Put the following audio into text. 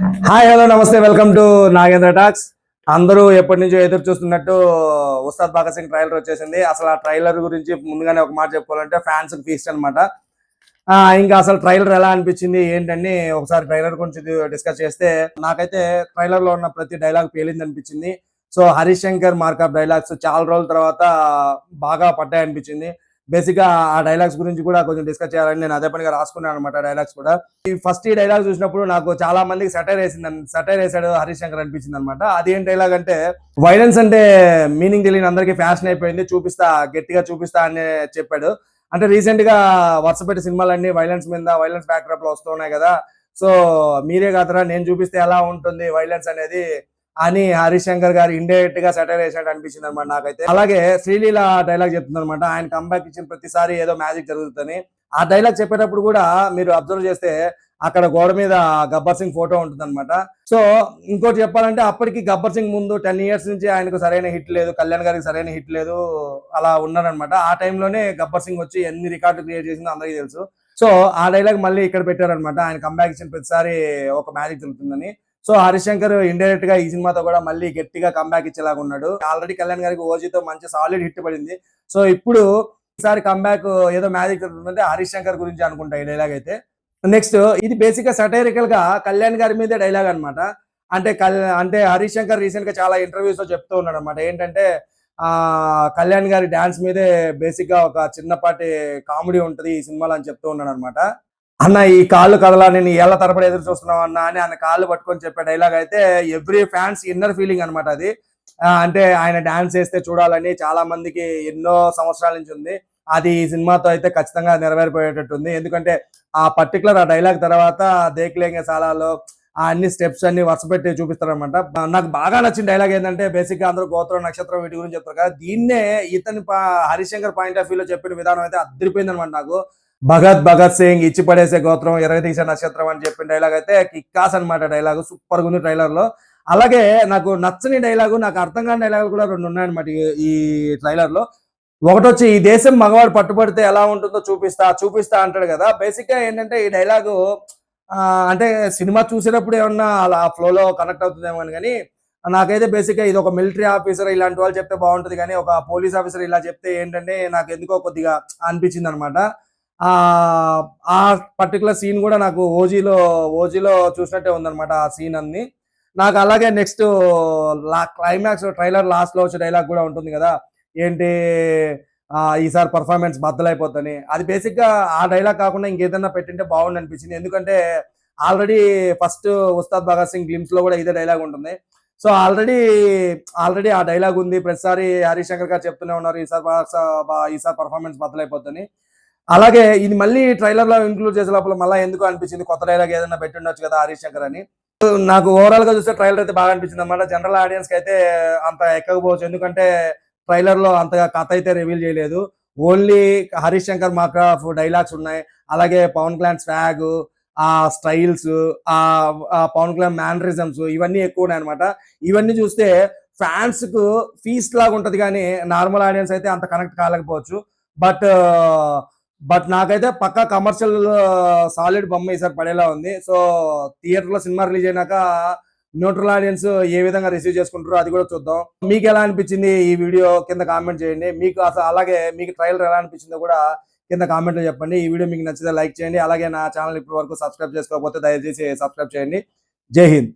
Hi hello నమస్తే welcome to Nagendra talks. అందరూ ఎప్పటి నుంచో ఎదురు చూస్తున్నట్టు ఉస్తాద్ భగత్ సింగ్ ట్రైలర్ వచ్చేసింది. అసలు ఆ ట్రైలర్ గురించి ముందుగానే ఒక మాట చెప్పుకోవాలంటే ఫ్యాన్స్ ఫీస్ట్ అనమాట. ఇంకా అసలు ట్రైలర్ ఎలా అనిపించింది ఏంటని ఒకసారి ట్రైలర్ గురించి డిస్కస్ చేస్తే, నాకైతే ట్రైలర్ లో ఉన్న ప్రతి డైలాగ్ పేలింది అనిపించింది. So Harish Shankar mark of dialogues చాలా రోజుల తర్వాత బాగా పడ్డాయి అనిపించింది. బేసిక్ గా ఆ డైలాగ్స్ గురించి కూడా కొంచెం డిస్కస్ చేయాలని నేను అదే పనిగా రాసుకున్నాను అనమాట. డైలాగ్స్ కూడా ఈ డైలాగ్ చూసినప్పుడు నాకు చాలా మందికి సటైర్ వేసాడు హరీష్ శంకర్ అనిపించింది అనమాట. అది ఏం డైలాగ్ అంటే, వైలెన్స్ అంటే మీనింగ్ తెలియని అందరికీ ఫ్యాషన్ అయిపోయింది, చూపిస్తా గట్టిగా చూపిస్తా అని చెప్పాడు. అంటే రీసెంట్ గా వరుసపెట్టి సినిమాలన్నీ వైలెన్స్ మీద వైలెన్స్ బ్యాక్డ్రాప్ లో వస్తున్నాయి కదా. సో మీరే కాదరా నేను చూపిస్తే ఎలా ఉంటుంది వైలెన్స్ అనేది అని హరీష్ శంకర్ గారు ఇండైరెక్ట్ గా సెటైర్ వేసినట్టు అనిపించింది అనమాట నాకైతే. అలాగే శ్రీలీల డైలాగ్ చెప్తుంది అనమాట, ఆయన కంబ్యాక్ ఇచ్చిన ప్రతిసారి ఏదో మ్యాజిక్ జరుగుతుంది. ఆ డైలాగ్ చెప్పేటప్పుడు కూడా మీరు అబ్జర్వ్ చేస్తే అక్కడ గోడ మీద గబ్బర్ సింగ్ ఫోటో ఉంటుంది అనమాట. సో ఇంకోటి చెప్పాలంటే, అప్పటికి గబ్బర్ సింగ్ ముందు 10 years నుంచి ఆయనకు సరైన హిట్ లేదు, కళ్యాణ్ గారికి సరైన హిట్ లేదు, అలా ఉన్నారనమాట. ఆ టైంలోనే గబ్బర్ సింగ్ వచ్చి ఎన్ని రికార్డు క్రియేట్ చేసిందో అందరికీ తెలుసు. సో ఆ డైలాగ్ మళ్ళీ ఇక్కడ పెట్టారనమాట, ఆయన కంబ్యాక్ ఇచ్చిన ప్రతిసారి ఒక మ్యాజిక్ జరుగుతుందని. సో హరీష్ శంకర్ ఇండైరెక్ట్ గా ఈ సినిమాతో కూడా మళ్ళీ గట్టిగా కంబ్యాక్ ఇచ్చేలాగా ఉన్నాడు. ఆల్రెడీ కళ్యాణ్ గారికి ఓజీతో మంచి సాలిడ్ హిట్ పడింది. సో ఇప్పుడు ఈసారి కంబ్యాక్ ఏదో మ్యాజిక్ జరుగుతుందంటే హరీష్ శంకర్ గురించి అనుకుంటా ఈ డైలాగ్ అయితే. నెక్స్ట్ ఇది బేసిక్ గా సటైరికల్ గా కళ్యాణ్ గారి మీదే డైలాగ్ అనమాట. అంటే హరీష్ శంకర్ రీసెంట్ గా చాలా ఇంటర్వ్యూస్ లో చెప్తూ ఉన్నాడు అనమాట. ఏంటంటే కళ్యాణ్ గారి డాన్స్ మీదే బేసిక్ గా ఒక చిన్నపాటి కామెడీ ఉంటది ఈ సినిమాలో అని చెప్తూ ఉన్నాడు అనమాట. అన్న ఈ కాళ్ళు కదలా, నేను ఏళ్ల తరబడి ఎదురు చూస్తున్నావు అన్న అని ఆయన కాళ్ళు పట్టుకొని చెప్పే డైలాగ్ అయితే ఎవ్రీ ఫ్యాన్స్ ఇన్నర్ ఫీలింగ్ అనమాట అది. అంటే ఆయన డాన్స్ చేస్తే చూడాలని చాలా మందికి ఎన్నో సంవత్సరాల నుంచి ఉంది. అది ఈ సినిమాతో అయితే ఖచ్చితంగా నెరవేరిపోయేటట్టుంది. ఎందుకంటే ఆ పర్టికులర్ ఆ డైలాగ్ తర్వాత దేక్లేంగే సాలాలో ఆ అన్ని స్టెప్స్ అన్ని వరుస పెట్టి చూపిస్తారు అనమాట. నాకు బాగా నచ్చిన డైలాగ్ ఏంటంటే, బేసిక్ గా అందరూ గోత్రం నక్షత్రం వీటి గురించి చెప్తారు కదా, దీన్నే ఇతని హరిశంకర్ పాయింట్ ఆఫ్ వ్యూలో చెప్పిన విధానం అయితే అదిరిపోయింది అనమాట నాకు. భగత్ సింగ్ ఇచ్చి పడేసే గోత్రం ఎరగతీసే నక్షత్రం అని చెప్పిన డైలాగ్ అయితే కిక్కాస్ అనమాట. డైలాగ్ సూపర్ గా ఉంది ట్రైలర్ లో. అలాగే నాకు నచ్చని డైలాగు, నాకు అర్థం కాని డైలాగులు కూడా రెండు ఉన్నాయన్నమాట ఈ ట్రైలర్ లో. ఒకటొచ్చి, ఈ దేశం మగవాడు పట్టుబడితే ఎలా ఉంటుందో చూపిస్తా అంటాడు కదా. బేసిక్ గా ఏంటంటే ఈ డైలాగు అంటే సినిమా చూసేటప్పుడు ఏమన్నా అలా ఫ్లోలో కనెక్ట్ అవుతుందేమో కానీ, నాకైతే బేసిక్ గా ఇది ఒక మిలిటరీ ఆఫీసర్ ఇలాంటి వాళ్ళు చెప్తే బాగుంటుంది, కానీ ఒక పోలీస్ ఆఫీసర్ ఇలా చెప్తే ఏంటంటే నాకు ఎందుకో కొద్దిగా అనిపించింది అనమాట. ఆ పర్టికులర్ సీన్ కూడా నాకు ఓజీలో చూసినట్టే ఉందన్నమాట ఆ సీన్ అన్ని. నాకు అలాగే నెక్స్ట్ క్లైమాక్స్ ట్రైలర్ లాస్ట్ లో వచ్చే డైలాగ్ కూడా ఉంటుంది కదా, ఏంటి ఈసారి పర్ఫార్మెన్స్ బద్దలైపోద్దని. అది బేసిక్ గా ఆ డైలాగ్ కాకుండా ఇంకేదన్నా పెట్టింటే బాగుంది అనిపించింది. ఎందుకంటే already first Ustad Bhagat Singh glimpse లో కూడా ఇదే డైలాగ్ ఉంటుంది. సో ఆల్రెడీ ఆ డైలాగ్ ఉంది. ప్రతిసారి హరీష్ శంకర్ గారు చెప్తూనే ఉన్నారు ఈసారి పర్ఫార్మెన్స్ బద్దలైపోద్దని. అలాగే ఇది మళ్ళీ ట్రైలర్ లో ఇంక్లూడ్ చేసే లోపల మళ్ళీ ఎందుకు అనిపించింది, కొత్త డైలాగ్ ఏదైనా పెట్టి ఉండొచ్చు కదా హరీష్ శంకర్ అని. నాకు ఓవరాల్ గా చూస్తే ట్రైలర్ అయితే బాగా అనిపించింది అనమాట. జనరల్ ఆడియన్స్ కి అయితే అంత ఎక్కకపోవచ్చు, ఎందుకంటే ట్రైలర్ లో అంతగా కథ అయితే రివీల్ చేయలేదు. Only Harish Shankar mark of dialogues ఉన్నాయి. అలాగే పవన్ కళ్యాణ్ స్వాగ్, ఆ స్టైల్స్, ఆ పవన్ కళ్యాణ్ మ్యానరిజమ్స్ ఇవన్నీ ఎక్కువ ఉన్నాయి అనమాట. ఇవన్నీ చూస్తే ఫ్యాన్స్ కు ఫీస్ట్ లాగా ఉంటది, కానీ నార్మల్ ఆడియన్స్ అయితే అంత కనెక్ట్ కాలేకపోవచ్చు. బట్ నాకైతే పక్కా కమర్షియల్ సాలిడ్ బొమ్మ ఈసారి పడేలా ఉంది. సో థియేటర్ లో సినిమా రిలీజ్ అయినాక న్యూట్రల్ ఆడియన్స్ ఏ విధంగా రిసీవ్ చేసుకుంటారో అది కూడా చూద్దాం. మీకు ఎలా అనిపించింది ఈ వీడియో కింద కామెంట్ చేయండి. మీకు అసలు అలాగే మీకు ట్రైలర్ ఎలా అనిపించిందో కూడా కింద కామెంట్ లో చెప్పండి. ఈ వీడియో మీకు నచ్చితే లైక్ చేయండి. అలాగే నా ఛానల్ ఇప్పటి వరకు సబ్స్క్రైబ్ చేసుకోకపోతే దయచేసి సబ్స్క్రైబ్ చేయండి. జై హింద్.